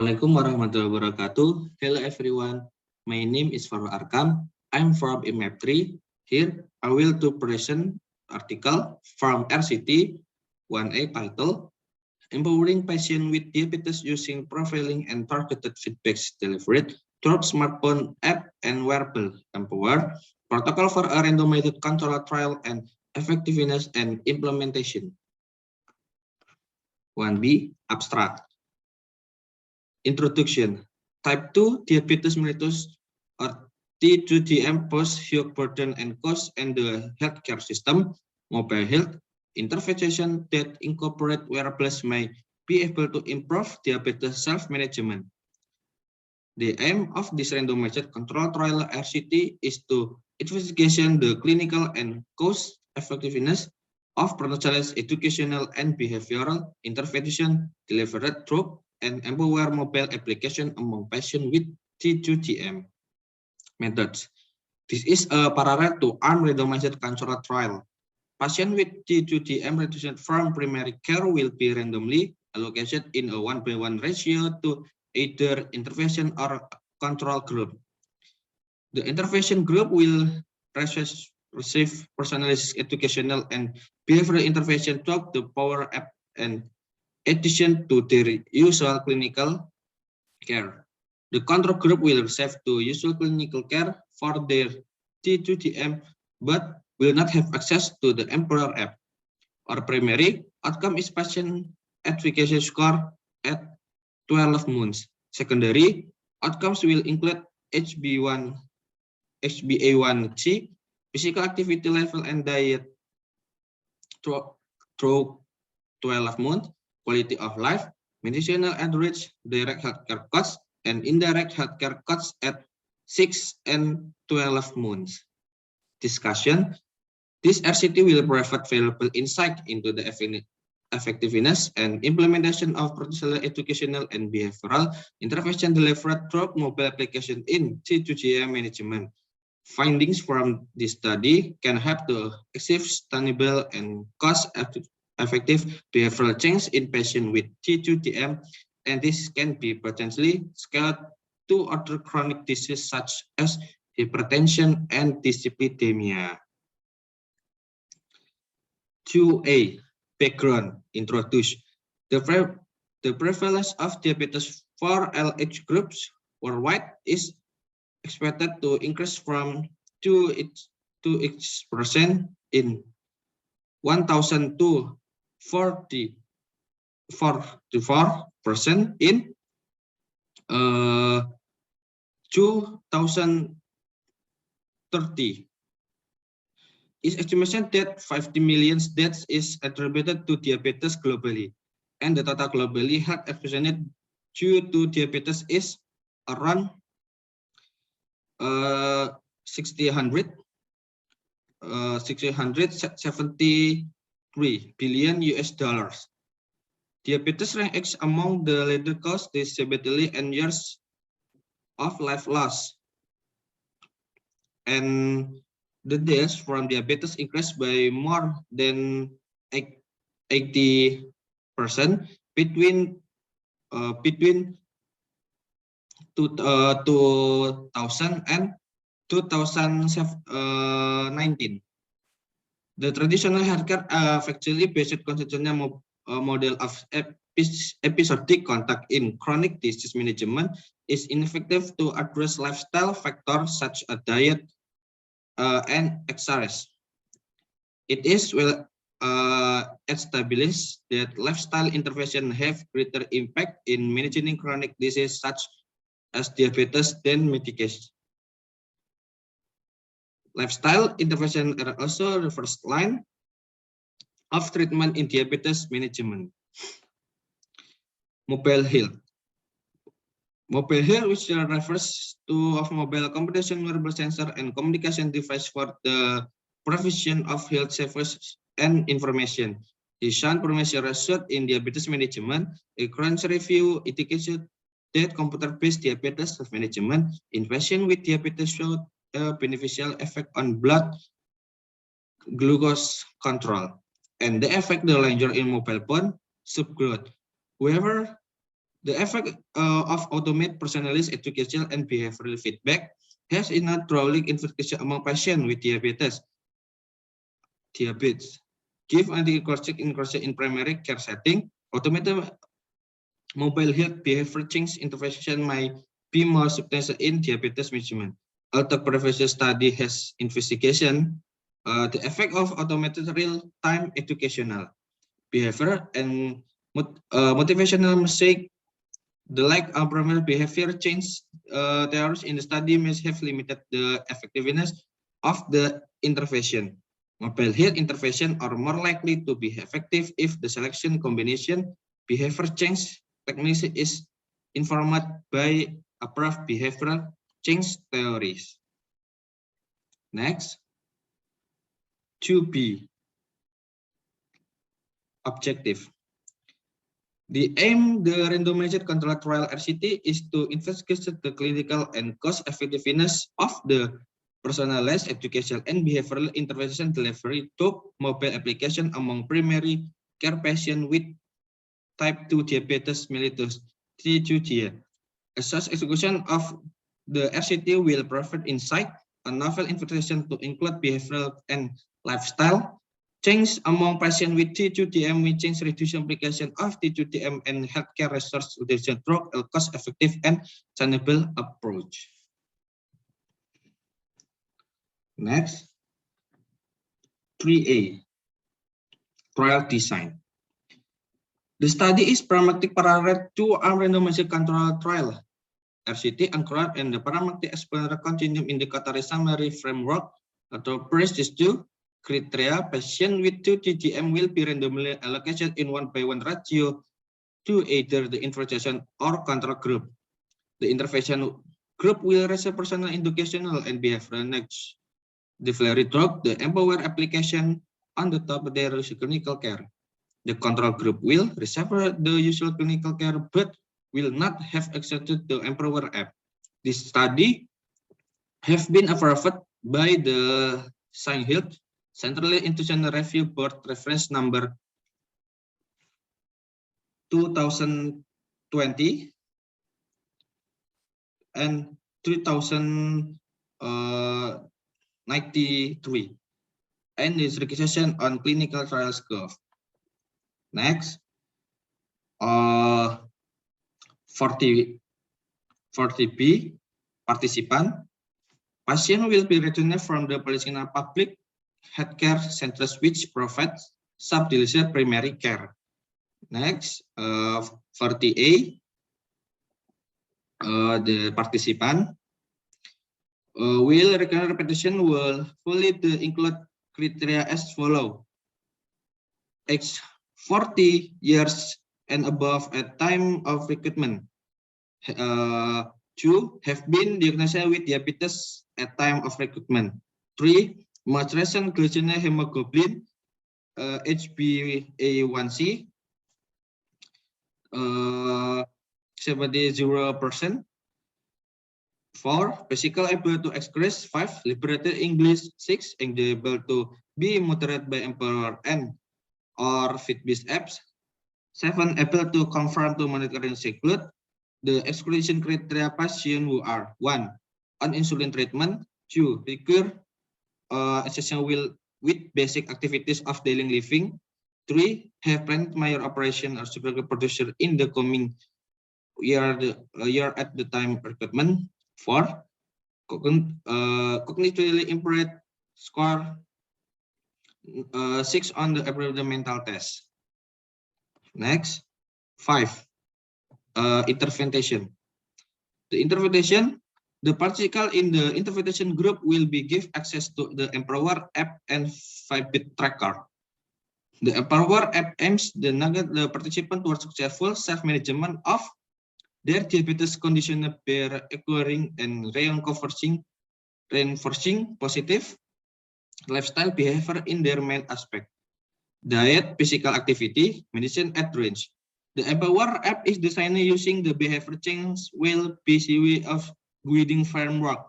Assalamualaikum warahmatullahi wabarakatuh. Hello everyone. My name is Farul Arkam. I'm from IMAP 3. Here I will to present article from RCT 1A titled Empowering Patients with Diabetes Using Profiling and Targeted Feedback Delivered through Smartphone App and Wearable Empower Protocol for a Randomized Control Trial and Effectiveness and Implementation. 1B Abstract. Introduction. Type 2 diabetes mellitus or T2DM pose huge burden and cost in the healthcare system. Mobile health intervention that incorporate wearables may be able to improve diabetes self-management. The aim of this randomized control trial RCT is to investigate the clinical and cost effectiveness of personalized educational and behavioral intervention delivered through and empower mobile application among patients with T2DM methods. This is a parallel to arm randomized control trial. Patients with T2DM reduced from primary care will be randomly allocated in a 1:1 ratio to either intervention or control group. The intervention group will receive personalized educational and behavioral intervention through the Power App and addition to their usual clinical care. The control group will receive the usual clinical care for their T2DM, but will not have access to the Empower app. Our primary outcome is patient efficacy score at 12 months. Secondary outcomes will include HbA1c, physical activity level, and diet through 12 months. Quality of life, medicinal outreach, direct healthcare costs, and indirect healthcare costs at 6 and 12 months. Discussion. This RCT will provide valuable insight into the effectiveness and implementation of personal educational and behavioral intervention delivered through mobile application in T2DM management. Findings from this study can help to achieve sustainable and cost-effective behavioral change in patients with T2DM, and this can be potentially scaled to other chronic diseases such as hypertension and dyslipidemia. 2A background introduction. The prevalence of diabetes for all age groups worldwide is expected to increase from 2% in 1,000 to 44% in 2030. It's estimated that 50 million deaths is attributed to diabetes globally, and the total globally health estimated due to diabetes is around 673 billion US dollars. Diabetes ranks among the leading cause disability and years of life loss, and the deaths from diabetes increased by more than 80% between 2000 and 2019. The traditional healthcare factually based constitutional model of episodic contact in chronic disease management is ineffective to address lifestyle factors such as diet and exercise. It is well established that lifestyle intervention have greater impact in managing chronic disease such as diabetes than medication. Lifestyle intervention are also the first line of treatment in diabetes management. Mobile health. Mobile health, which refers to of mobile computation, wearable sensor, and communication device for the provision of health services and information. The Shan Promotion Research in Diabetes Management, a current review indicated that computer-based diabetes management in patients with diabetes showed a beneficial effect on blood glucose control, and the effect the longer in mobile phone subgroup. However, The effect of automated personalized educational and behavioral feedback has a hydraulic investigation among patients with diabetes. Give anti-incretin in primary care setting. Automated mobile health behavior change intervention might be more substantial in diabetes management. Although previous study has investigation the effect of automated real-time educational behavior and motivational mistake. The lack of primary behavior change theories in the study may have limited the effectiveness of the intervention. Mobile health intervention are more likely to be effective if the selection combination behavior change technique is informed by approved behavioral change theories. Next, 2B, objective. The aim the randomized controlled trial RCT is to investigate the clinical and cost effectiveness of the personalized educational and behavioral intervention delivery to mobile application among primary care patients with type 2 diabetes mellitus (TIA). As such, execution of the RCT will provide insight on novel intervention to include behavioral and lifestyle change among patients with T2DM, which change reduce implication of T2DM and healthcare resource utilization through a cost-effective and sustainable approach. Next, 3A, trial design. The study is pragmatic parallel to a randomized control trial, RCT, anchored in the pragmatic exploratory continuum indicatory summary framework atau PRECISE-2 criteria. Patients with 2 TGM will be randomly allocated in 1:1 ratio to either the intervention or control group. The intervention group will receive personal educational and behavioral knowledge. The delivery drug, the Empower application on the top of their clinical care. The control group will receive the usual clinical care but will not have access to the Empower app. This study have been approved by the SciHealth Central Institutional Review Board reference number 2020 and 3093 and is registration on clinicaltrials.gov. Next, 40B, participant. Patient will be returned from the Palestina public healthcare centers which provide subdivision primary care. Next, 40A, the participant will require repetition will fully include criteria as follow. Age 40 years and above at time of recruitment. 2, have been diagnosed with diabetes at time of recruitment. 3, maturation glycemic hemoglobin, HbA1c, 70%. 4, physical able to express. 5, liberated English. 6, able to be moderate by Empower and or Fitbit apps. 7, able to confirm to monitoring include the exclusion criteria patient who are 1, on insulin treatment. 2, require assessment will with basic activities of daily living. 3, have planned major operation or super producer in the coming year at the time recruitment. 4, cognitively impaired score 6 on the approved mental test. Next, 5, intervention. The intervention, the participant in the intervention group will be given access to the Empower app and Fitbit tracker. The Empower app aims to navigate the participant towards successful self-management of their diabetes condition by acquiring and reinforcing positive lifestyle behavior in their main aspect: diet, physical activity, medicine at range. The Empower app is designed using the behavior change will BCW of guiding framework,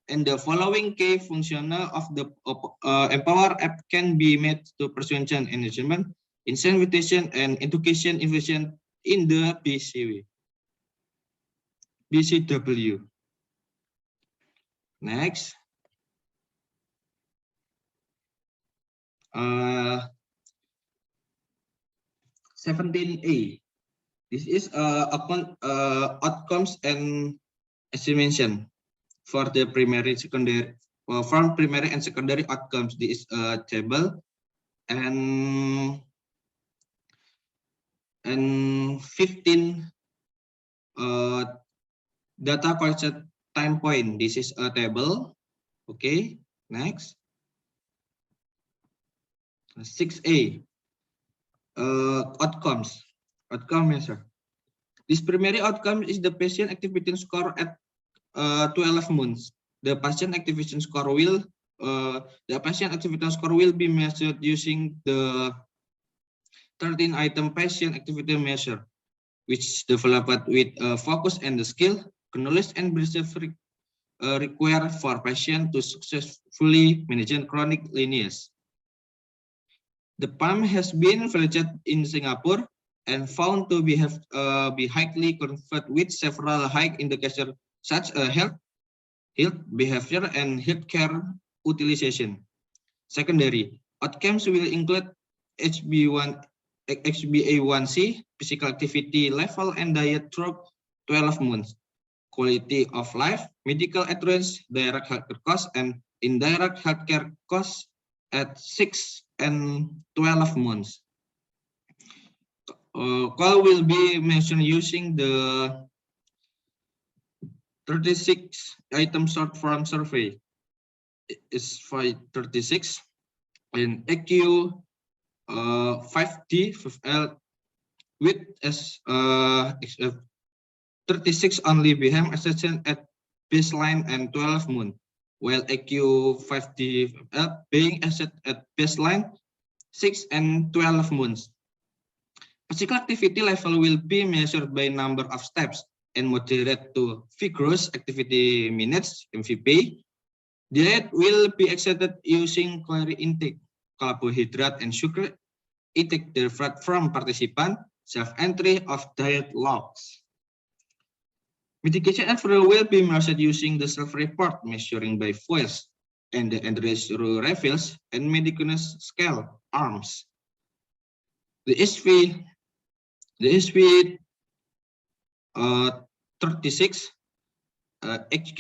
and the following key functional of the Empower app can be made to prevention and management, incentivization and education investment in the BCW. BCW. Next. 17A. This is outcomes and estimation for the primary, secondary, from primary and secondary outcomes. This is a table and 15 data collected time point. This is a table. Okay, next. 6A. Outcomes. Outcome measure. This primary outcome is the patient activity score at 12 months. The patient activity score will be measured using the 13-item patient activity measure, which developed with focus and the skill, knowledge, and belief required for patient to successfully manage chronic illness. The PAM has been validated in Singapore and found to be highly confirmed with several high indicators such as health behavior, and healthcare utilization. Secondary outcomes will include HbA1c, physical activity level, and diet through 12 months. Quality of life, medical adherence, direct healthcare costs, and indirect healthcare costs at 6 and 12 months. Call will be mentioned using the 36-item short form survey. It's 36 and AQ 5D 5L with 36 only BHAM assessment at baseline and 12 months, while AQ 5D 5L being assessed at baseline 6 and 12 months. Physical activity level will be measured by number of steps and moderate to vigorous activity minutes, MVP. Diet will be accepted using calorie intake, carbohydrate, and sugar intake derived from participant, self-entry of diet logs. Mitigation effort will be measured using the self-report measuring by voice and the endurance refills and Medicanus scale arms. The SV 36 HQ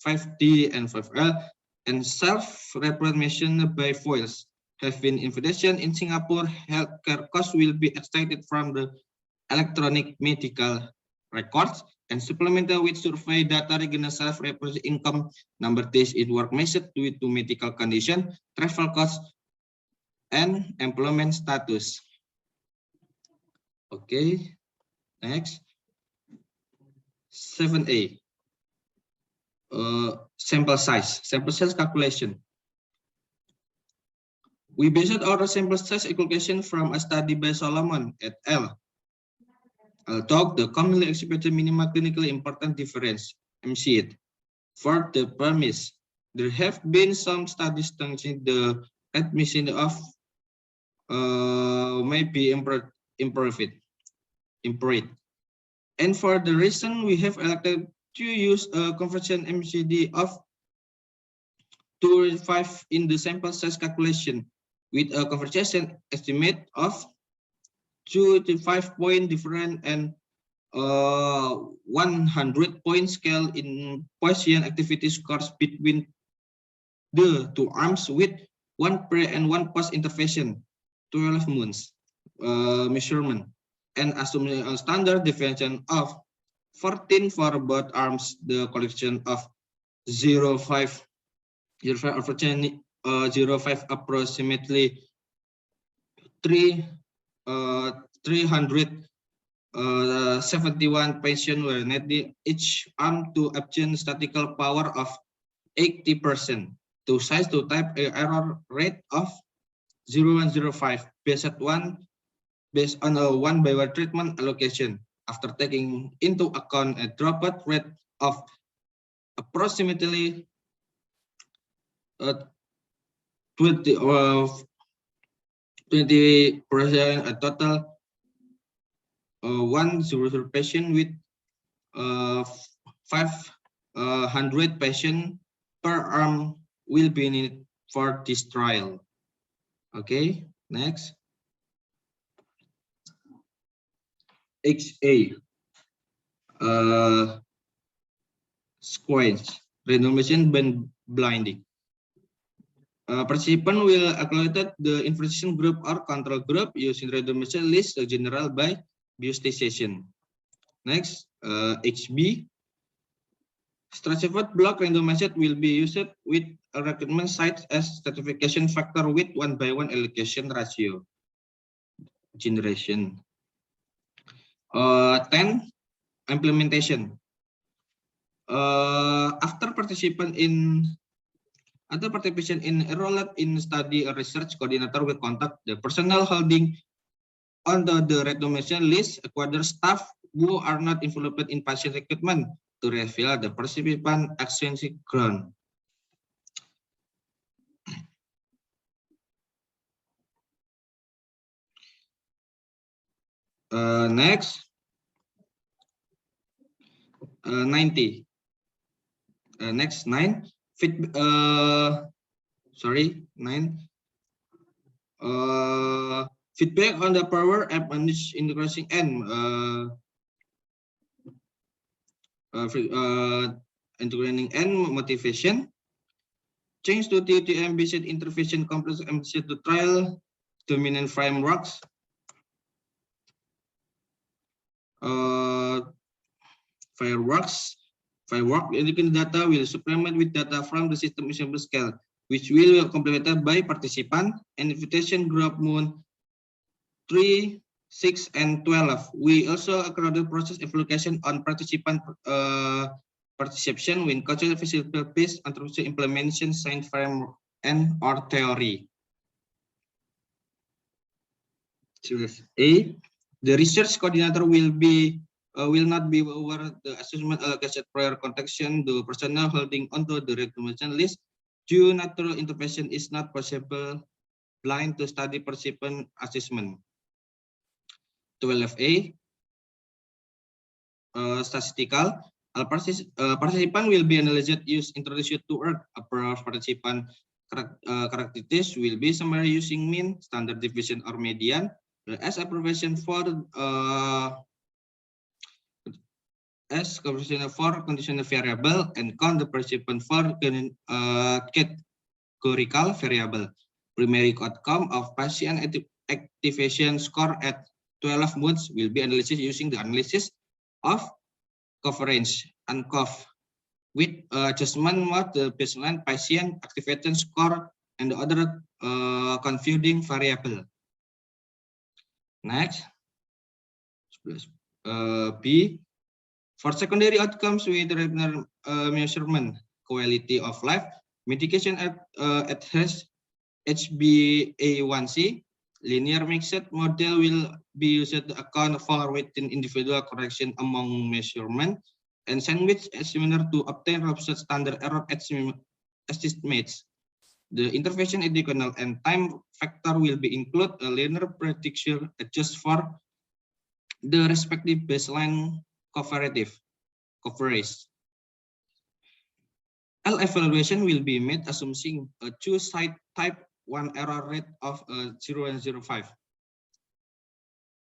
5D and 5L and self-report measured by voice have been invested in Singapore. Healthcare costs will be extracted from the electronic medical records and supplemented with survey data regarding self-reported income, number days in work measured due to medical condition, travel costs, and employment status. Okay, next. 7A. Sample size calculation. We based our sample size calculation from a study by Solomon et al. Although the commonly accepted minimal clinically important difference, MCID, for the premise, there have been some studies suggesting the admission of may be improved. And for the reason we have elected to use a conversion MCD of 2 to 5 in the sample size calculation with a conversion estimate of 2 to 5 point different and 100 point scale in patient activity scores between the two arms with one pre and one post intervention 12 months measurement, and assuming a standard deviation of 14 for both arms, the collection of 0.5 approximately 371 patients were needed each arm to obtain statistical power of 80%. To size to type a error rate of 0.05 based on a 1-by-1 treatment allocation after taking into account a dropout rate of approximately 20%, a total 100 patient with 500 patients per arm will be needed for this trial. Okay, next. XA. Sequence randomization blinding. Participant will evaluate the intervention group or control group using randomization list general by biostatistician. Next, HB. Stratified block randomization will be used with a recruitment sites as stratification factor with 1:1 allocation ratio. Generation. 10. Implementation. After participation enrolled in study, a research coordinator will contact the personnel holding on the randomization list, acquire staff who are not involved in patient recruitment to reveal the participant action ground. Next, 90. Next 9. 9. Feedback on the power app managed increasing N. Integrating N motivation. Change to TTM-based intervention complex MCC to trial dominant frameworks. Firework indicating data will supplement with data from the system ensemble scale, which will be complemented by participant and invitation group moon 3, 6, and 12. We also accorded process evaluation on participant participation when cultural facility based on implementation science framework and or theory. A. The research coordinator will not be over the assessment allocation prior contaction. The personnel holding onto the recommendation list due natural intervention is not possible blind to study participant assessment. 12A. Statistical. Participant will be analyzed use introduced to work. Approach participant characteristics will be summary using mean, standard deviation, or median. As a provision for conditional variable and count the participant for categorical variable. Primary outcome of patient activation score at 12 months will be analyzed using the analysis of coverage and COV with adjustment of the baseline patient activation score and the other confounding variable. Next, B. For secondary outcomes with measurement, quality of life, medication at HbA1c, linear mixed model will be used to account for within individual correction among measurement, and sandwich similar to obtain Robson standard error estimates. The intervention diagonal and time factor will be include a linear prediction adjust for the respective baseline coverage. L evaluation will be made assuming a two-side type 1 error rate of 0 and 0.5.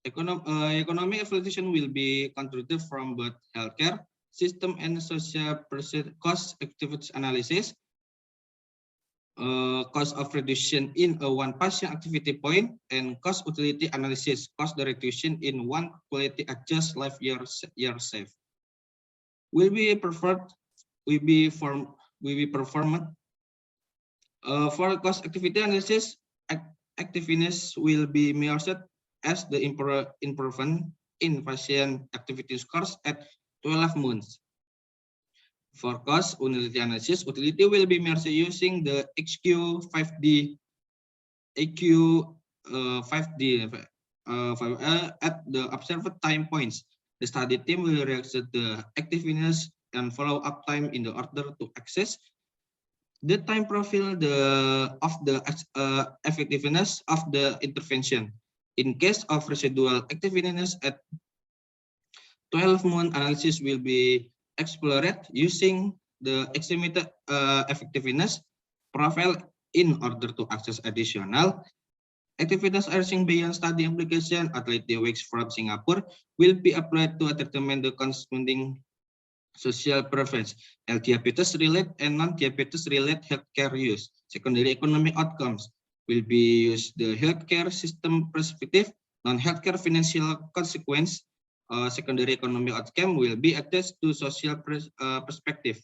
Economic evaluation will be contributed from both healthcare system and social cost activity analysis. Cost of reduction in a one patient activity point and cost utility analysis, cost the reduction in one quality adjust life year safe will be performed. For cost activity analysis, activeness will be measured as the improvement in patient activity scores at 12 months. For cost utility analysis, utility will be measured using the AQ5D at the observed time points. The study team will react to the activeness and follow-up time in the order to access the time profile of the effectiveness of the intervention. In case of residual effectiveness at 12 month, analysis will be explored using the estimated effectiveness profile in order to access additional activities arising beyond study application. Athlete weeks from Singapore will be applied to determine the corresponding social preference, diabetes related and non-diabetes related healthcare use. Secondary economic outcomes will be used the healthcare system perspective, non-healthcare financial consequence. Secondary economic outcome will be attached to social perspective.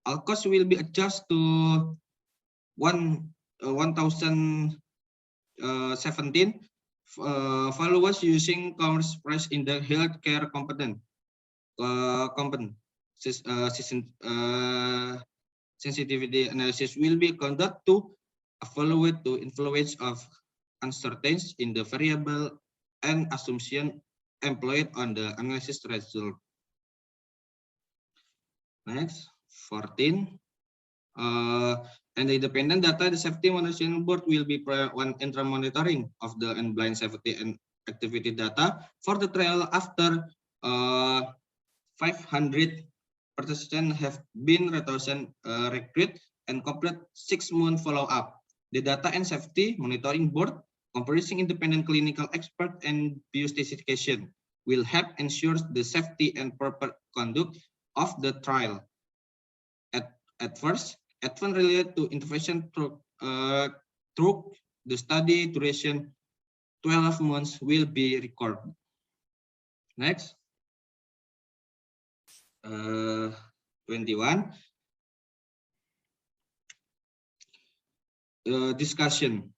All costs will be adjusted to 1017 followers using commerce price in the healthcare sensitivity analysis will be conducted to evaluate the influence of uncertainties in the variable and assumption employed on the analysis result. Next, 14. And the independent data, the safety monitoring board will be one interim monitoring of the unblind safety and activity data for the trial after 500 participants have been recruited and complete 6-month follow-up. The data and safety monitoring board, comprising independent clinical expert and biostatistician, will help ensure the safety and proper conduct of the trial. At first, advance related to intervention through the study duration 12 months will be recorded. Next, 21. Discussion.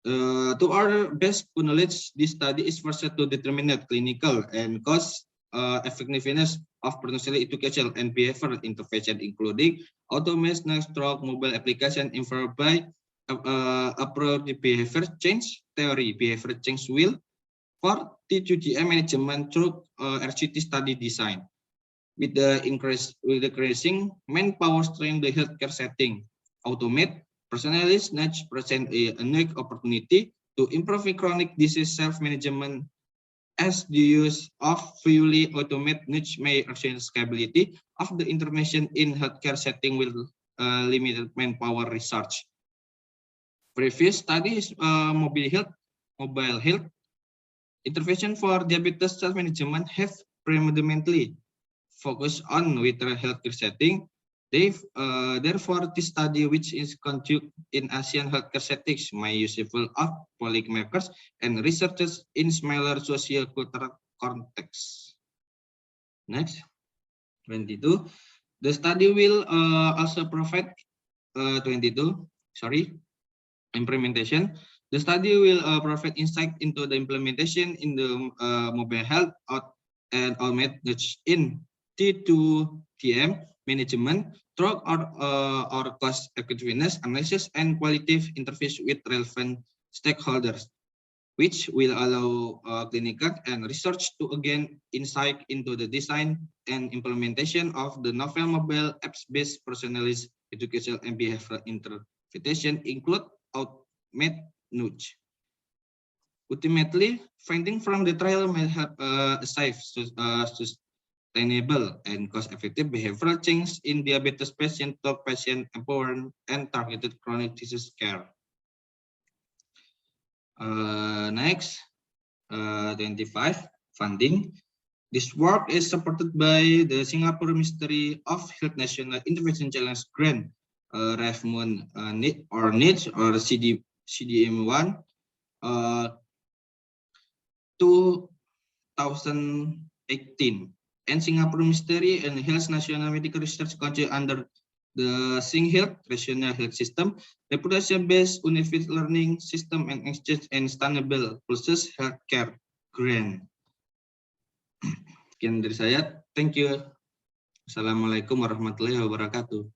To our best knowledge, this study is first to determine the clinical and cost effectiveness of potentially educational and behavioral intervention, including automated stroke mobile application inferred by approach behavior change theory. Behavior change will for T2GM management through RCT study design. With the increasing manpower strain the healthcare setting, automate personalized nudge present a unique opportunity to improve chronic disease self-management as the use of fully automated nudge may achieve scalability of the intervention in healthcare setting with limited manpower research. Previous studies mobile health intervention for diabetes self-management have predominantly focused on vitral healthcare setting. Therefore, this study, which is conducted in Asian healthcare settings, may useful of policymakers and researchers in smaller socio-cultural contexts. Next, 22. The study will also provide implementation. The study will provide insight into the implementation in the mobile health and automated in T2TM management through our cost effectiveness analysis and qualitative interface with relevant stakeholders, which will allow clinical and research to gain insight into the design and implementation of the novel mobile apps-based personalized educational and behavioral interpretation, include automated nudge. Ultimately, finding from the trial may help achieve sustainable and cost-effective behavioral change in diabetes patient to patient empowerment and targeted chronic disease care. Next, 25, funding. This work is supported by the Singapore Ministry of Health National Intervention Challenge Grant, REFMUN NIDS or CDM1 2018, and Singapore Ministry and Health National Medical Research Council under the SingHealth Regional Health System, reputation-based unified learning system and exchange and sustainable process healthcare grant. Sekian dari saya. Thank you. Assalamualaikum warahmatullahi wabarakatuh.